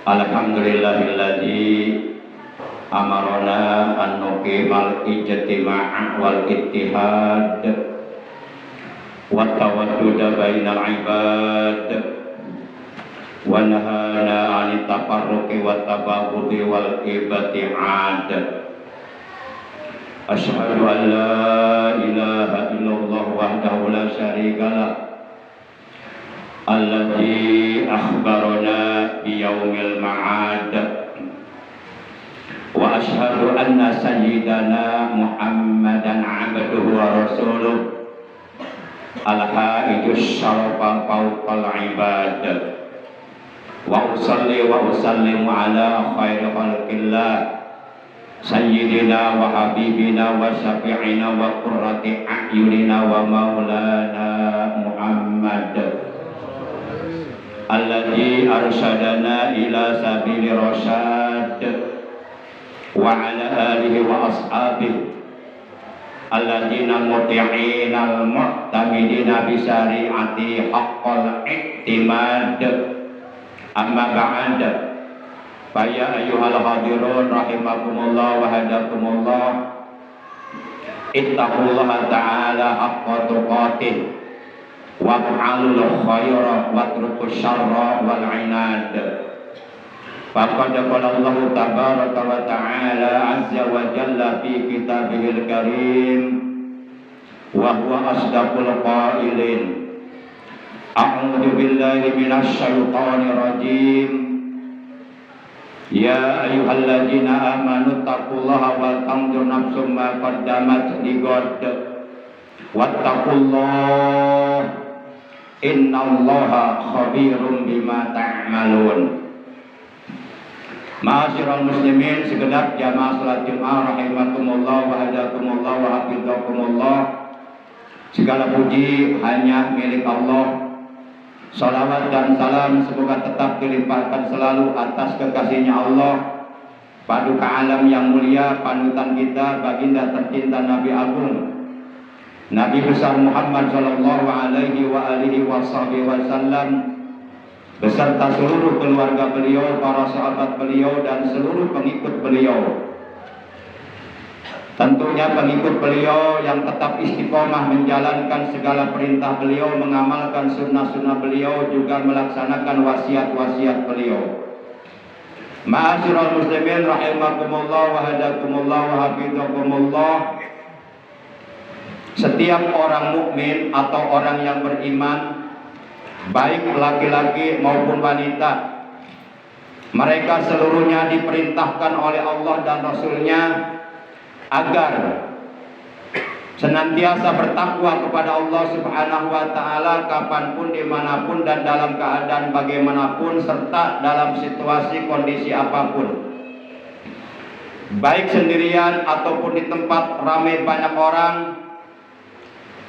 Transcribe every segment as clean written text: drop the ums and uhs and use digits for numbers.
Alhamdulillahilladzi amarona an nuqimal ijtima'a wal ittihad wa tawadduda bainal ibad wa nahana 'anit tafarruqi wat tabaghudi wal ibti'ad. Asyhadu an la ilaha illallah wahdahu la syarikalah alladzi akhbarana biyaumil ma'ad wa asyhadu anna sayyidana Muhammadan abduhu wa rasuluh al-haidus syarafa fawqal ibad wa usalli wa usallimu ala khairi khalqillah sayyidina wa habibina wa syafi'ina wa qurrati a'yunina wa maulana Muhammad alladzi arsyadana ila sabili rasyad wa ala alihi wa ashabihi alladzina muti'ina al-mu'tamidina bi syari'ati haqqal i'timad. Amma ba'd, fa ya ayyuhal hadirun rahimakumullah wa hadakumullah, ittaqullaha ta'ala haqqa tuqatih wa'alul khaira watrukus syarra wal inad. Faqad qala Allah tabaraka wa ta'ala azza wa jalla fi kitabihil karim wa huwa asdaqul qailin. A'udzu billahi minasy syaithanir rajim. Ya ayyuhalladzina amanu taqullaha wal tanzur nafsum ma qaddamat lighad wattaqullaha innallaha khabirum bima ta'malun. Ma'asyiral muslimin, segenap jamaah salat Jumat rahimakumullah wa hadakumullah wa hafizakumullah. Segala puji hanya milik Allah. Salawat dan salam semoga tetap dilimpahkan selalu atas kekasihnya Allah, paduka alam yang mulia, panutan kita, baginda tercinta Nabi Agung, Nabi besar Muhammad sallallahu alaihi wa alihi wasallam, beserta seluruh keluarga beliau, para sahabat beliau dan seluruh pengikut beliau. Tentunya pengikut beliau yang tetap istiqomah menjalankan segala perintah beliau, mengamalkan sunnah-sunnah beliau, juga melaksanakan wasiat-wasiat beliau. Ma'asyiral muslimin rahimakumullah wa hadakumullah wa hafizakumullah. Setiap orang mukmin atau orang yang beriman, baik laki-laki maupun wanita, mereka seluruhnya diperintahkan oleh Allah dan Rasul-Nya agar senantiasa bertakwa kepada Allah Subhanahu wa ta'ala kapanpun, dimanapun, dan dalam keadaan bagaimanapun, serta dalam situasi kondisi apapun, baik sendirian ataupun di tempat ramai banyak orang.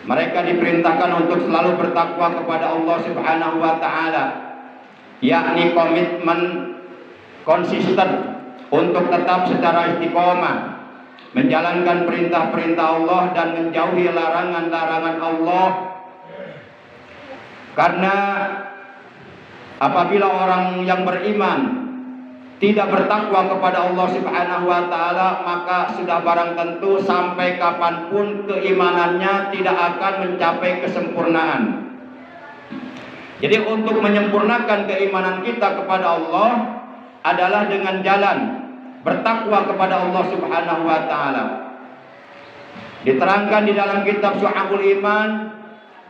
Mereka diperintahkan untuk selalu bertakwa kepada Allah Subhanahu wa ta'ala, yakni komitmen konsisten untuk tetap secara istiqomah menjalankan perintah-perintah Allah dan menjauhi larangan-larangan Allah. Karena apabila orang yang beriman tidak bertakwa kepada Allah Subhanahu wa ta'ala, maka sudah barang tentu sampai kapanpun keimanannya tidak akan mencapai kesempurnaan. Jadi untuk menyempurnakan keimanan kita kepada Allah adalah dengan jalan bertakwa kepada Allah Subhanahu wa ta'ala. Diterangkan di dalam kitab Syu'abul Iman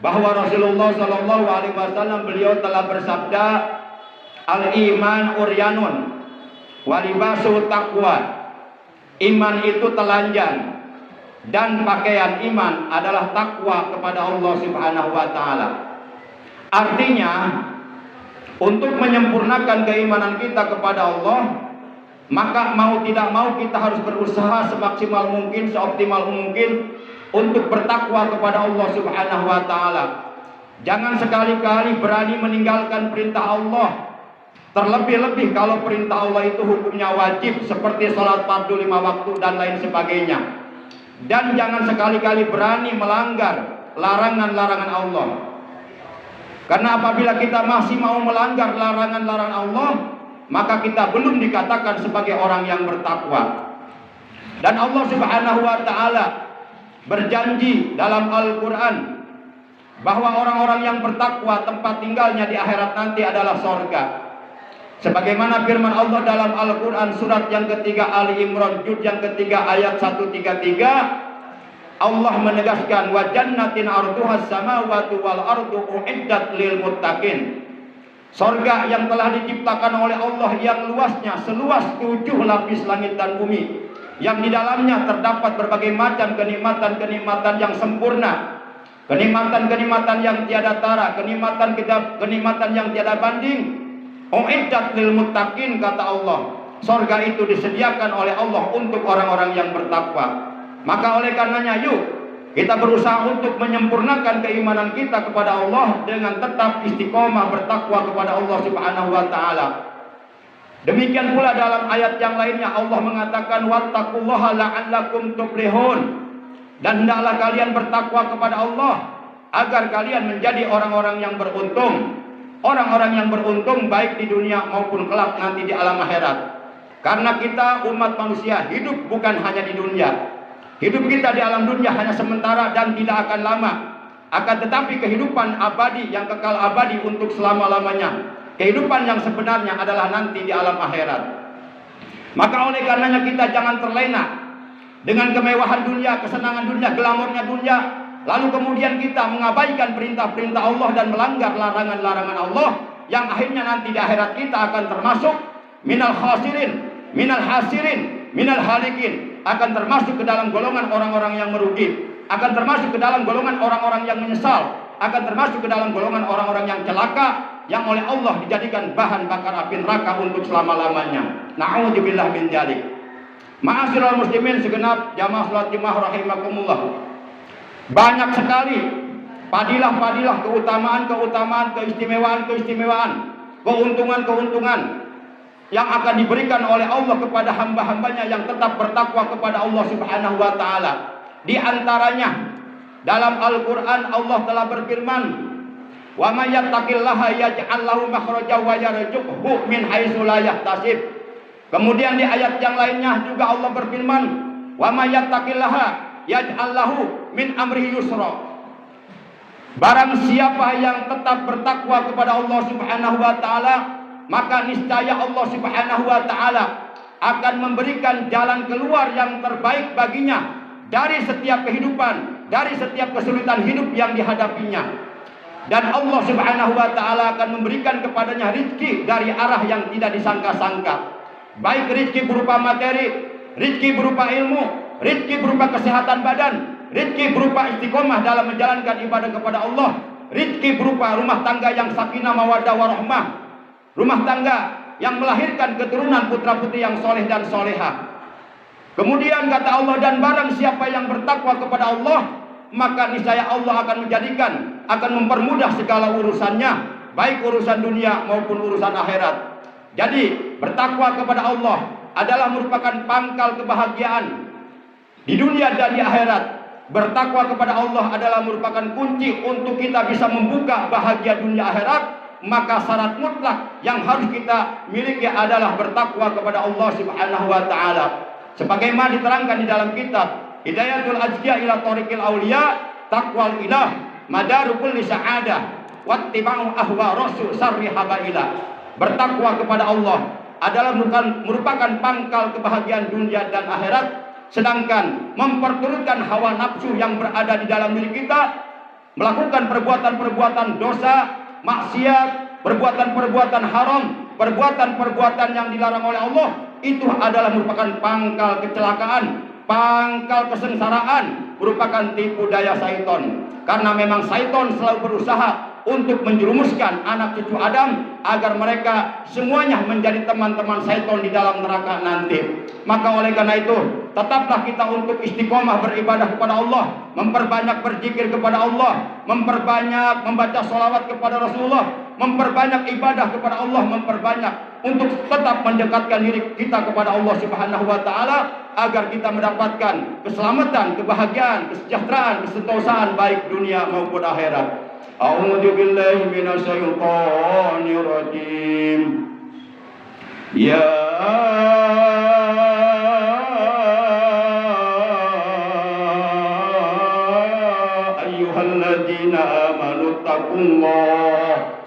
bahwa Rasulullah sallallahu alaihi wasallam beliau telah bersabda, al-iman uryanun walibasu taqwa. Iman itu telanjang dan pakaian iman adalah takwa kepada Allah Subhanahu wa ta'ala. Artinya, untuk menyempurnakan keimanan kita kepada Allah, maka mau tidak mau kita harus berusaha semaksimal mungkin, seoptimal mungkin untuk bertakwa kepada Allah Subhanahu wa taala. Jangan sekali-kali berani meninggalkan perintah Allah. Terlebih-lebih kalau perintah Allah itu hukumnya wajib seperti sholat fardu 5 waktu dan lain sebagainya. Dan jangan sekali-kali berani melanggar larangan-larangan Allah. Karena apabila kita masih mau melanggar larangan-larangan Allah, maka kita belum dikatakan sebagai orang yang bertakwa. Dan Allah Subhanahu wa taala berjanji dalam Al-Qur'an bahwa orang-orang yang bertakwa tempat tinggalnya di akhirat nanti adalah sorga. Sebagaimana firman Allah dalam Al-Quran surat yang ketiga Ali Imran juz yang ketiga ayat 133, Allah menegaskan wa jannatin arduhas samawati wal ardu uiddat lil muttaqin. Sorga yang telah diciptakan oleh Allah yang luasnya seluas 7 lapis langit dan bumi, yang di dalamnya terdapat berbagai macam kenikmatan-kenikmatan yang sempurna, kenikmatan-kenikmatan yang tiada tara, kenikmatan yang tiada banding. Uiddat lil muttaqin, kata Allah. Sorga itu disediakan oleh Allah untuk orang-orang yang bertakwa. Maka oleh karenanya yuk kita berusaha untuk menyempurnakan keimanan kita kepada Allah dengan tetap istiqomah bertakwa kepada Allah Subhanahu wa taala. Demikian pula dalam ayat yang lainnya Allah mengatakan wattaqullaha la'allakum tuflihun. Dan hendaklah kalian bertakwa kepada Allah agar kalian menjadi orang-orang yang beruntung. Orang-orang yang beruntung baik di dunia maupun kelak nanti di alam akhirat. Karena kita umat manusia hidup bukan hanya di dunia. Hidup kita di alam dunia hanya sementara dan tidak akan lama. Akan tetapi kehidupan abadi yang kekal abadi untuk selama-lamanya. Kehidupan yang sebenarnya adalah nanti di alam akhirat. Maka oleh karenanya kita jangan terlena dengan kemewahan dunia, kesenangan dunia, glamornya dunia, lalu kemudian kita mengabaikan perintah-perintah Allah dan melanggar larangan-larangan Allah, yang akhirnya nanti di akhirat kita akan termasuk minal khasirin, minal hasirin, minal halikin, akan termasuk ke dalam golongan orang-orang yang merugi, akan termasuk ke dalam golongan orang-orang yang menyesal, akan termasuk ke dalam golongan orang-orang yang celaka, yang oleh Allah dijadikan bahan bakar api neraka untuk selama-lamanya. Na'udzubillah min dzalik. Ma'asyiral muslimin segenap jamaah salat Jumat rahimakumullah. Banyak sekali padilah-padilah, keutamaan-keutamaan, keistimewaan-keistimewaan, keuntungan-keuntungan yang akan diberikan oleh Allah kepada hamba-hambanya yang tetap bertakwa kepada Allah Subhanahu wa taala. Di antaranya dalam Al-Qur'an Allah telah berfirman, "Wa may yattaqillaha yaj'al lahu makhraja wa yarzuqhu min haitsu la yahtasib." Kemudian di ayat yang lainnya juga Allah berfirman, "Wa may yattaqillaha yaj'al lahu min amrihi yusra." Barang siapa yang tetap bertakwa kepada Allah Subhanahu wa taala, maka niscaya Allah Subhanahu wa taala akan memberikan jalan keluar yang terbaik baginya dari setiap kehidupan, dari setiap kesulitan hidup yang dihadapinya. Dan Allah Subhanahu wa taala akan memberikan kepadanya rizki dari arah yang tidak disangka-sangka. Baik rizki berupa materi, rizki berupa ilmu, rizki berupa kesehatan badan, rizki berupa istiqomah dalam menjalankan ibadah kepada Allah, rizki berupa rumah tangga yang sakinah mawaddah warahmah, rumah tangga yang melahirkan keturunan putra-putri yang soleh dan soleha. Kemudian kata Allah, dan barang siapa yang bertakwa kepada Allah, maka niscaya Allah akan menjadikan, akan mempermudah segala urusannya, baik urusan dunia maupun urusan akhirat. Jadi bertakwa kepada Allah adalah merupakan pangkal kebahagiaan di dunia dan di akhirat. Bertakwa kepada Allah adalah merupakan kunci untuk kita bisa membuka bahagia dunia akhirat. Maka syarat mutlak yang harus kita miliki adalah bertakwa kepada Allah Subhanahu wa taala. Sebagaimana diterangkan di dalam kitab Hidayatul Azkiya ila Thariqil Auliya, taqwal ilah madaru kulli sa'adah wattiba'u ahwa rasul sarri habaila. Bertakwa kepada Allah adalah merupakan pangkal kebahagiaan dunia dan akhirat, sedangkan memperturutkan hawa nafsu yang berada di dalam diri kita, melakukan perbuatan-perbuatan dosa, maksiat, perbuatan-perbuatan haram, perbuatan-perbuatan yang dilarang oleh Allah, itu adalah merupakan pangkal kecelakaan, pangkal kesengsaraan, merupakan tipu daya syaitan. Karena memang syaitan selalu berusaha untuk menjerumuskan anak cucu Adam agar mereka semuanya menjadi teman-teman syaitan di dalam neraka nanti. Maka oleh karena itu, tetaplah kita untuk istiqomah beribadah kepada Allah, memperbanyak berzikir kepada Allah, memperbanyak membaca sholawat kepada Rasulullah, memperbanyak ibadah kepada Allah, memperbanyak untuk tetap mendekatkan diri kita kepada Allah Subhanahu wa taala agar kita mendapatkan keselamatan, kebahagiaan, kesejahteraan, kesentosaan baik dunia maupun akhirat. A'udzu billahi minasyaitonir rajim. Ya ayyuhalladzina amanu taqullaha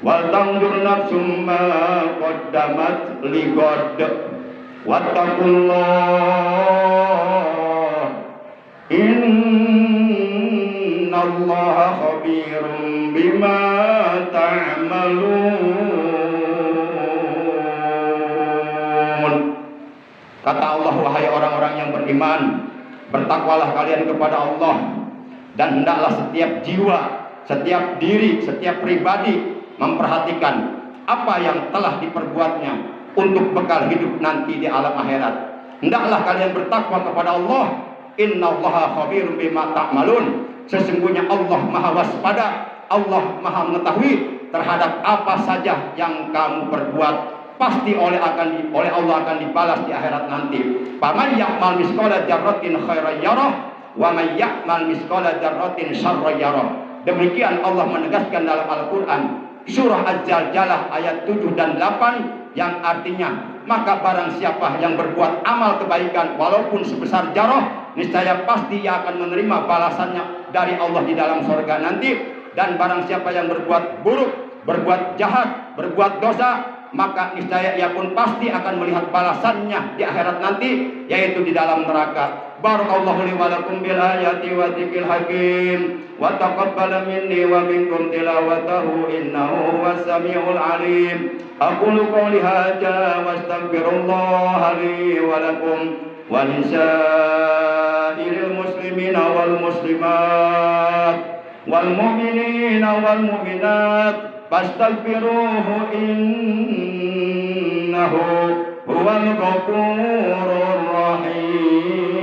wal tanzur nafsum ma qaddamat lighad wattaqullah innallaha khabirum bima ta'malun. Kata Allah, wahai orang-orang yang beriman, bertakwalah kalian kepada Allah, dan hendaklah setiap jiwa, setiap diri, setiap pribadi memperhatikan apa yang telah diperbuatnya untuk bekal hidup nanti di alam akhirat. Hendaklah kalian bertakwa kepada Allah. Innallaha khabirum bima ta'malun. Sesungguhnya Allah Maha waspada, Allah Maha mengetahui terhadap apa saja yang kamu perbuat. Pasti oleh Allah akan dibalas di akhirat nanti. Faman ya'mal misqala dzarratin khairan yarah wa may ya'mal misqala dzarratin syarran yarah. Demikian Allah menegaskan dalam Al-Qur'an surah Az-Zalzalah ayat 7 dan 8 yang artinya, maka barang siapa yang berbuat amal kebaikan walaupun sebesar jarah, niscaya pasti ia akan menerima balasannya dari Allah di dalam surga nanti. Dan barang siapa yang berbuat buruk, berbuat jahat, berbuat dosa, maka niscaya ia pun pasti akan melihat balasannya di akhirat nanti, yaitu di dalam neraka. Barakallahu li wa lakum bil ayati wa dzikril hakim wa taqabbal minni wa minkum tilawatahu innahu huwas samiul alim. Aqulu qouli hadza wa astaghfirullah li wa lakum wa lisairil muslimina wal muslimat wal mu'minina wal mu'minat fastaghfiruhu innahu huwal ghafurur rahim.